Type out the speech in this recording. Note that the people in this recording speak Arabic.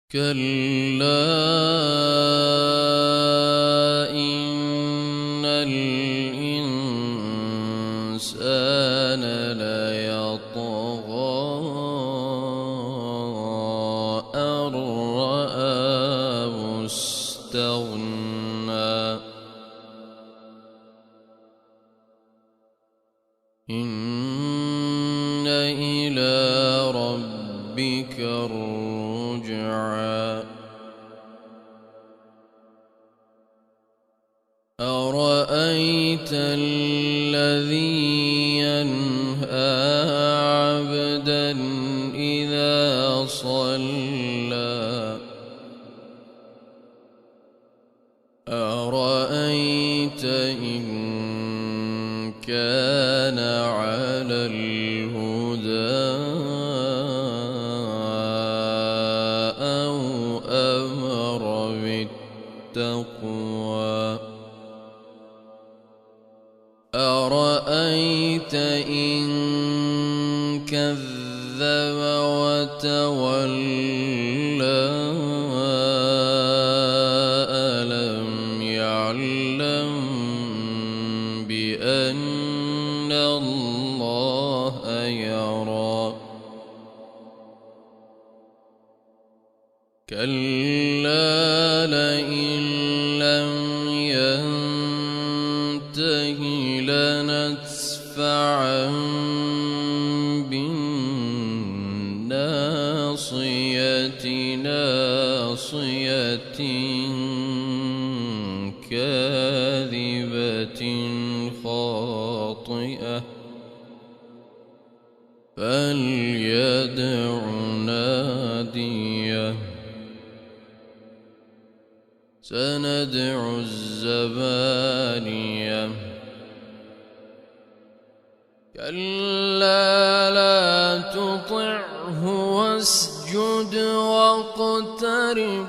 كلا إن الإنسان ليطغى أن رآه استغنى إن إلى ربك الرجعى أرأيت الذي ينهى عبدا إذا صلى أرأيت إن كان على الهدى أو أمر بالتقوى أرأيت إن كذب وتولى ألم يعلم بأن الله يرى كلا لئن لم ينته لنسفعا بالناصية ناصية كاذبة خاطئة فليدع ناديه سندع الزبانية كلا لا تطعه واسجد واقترب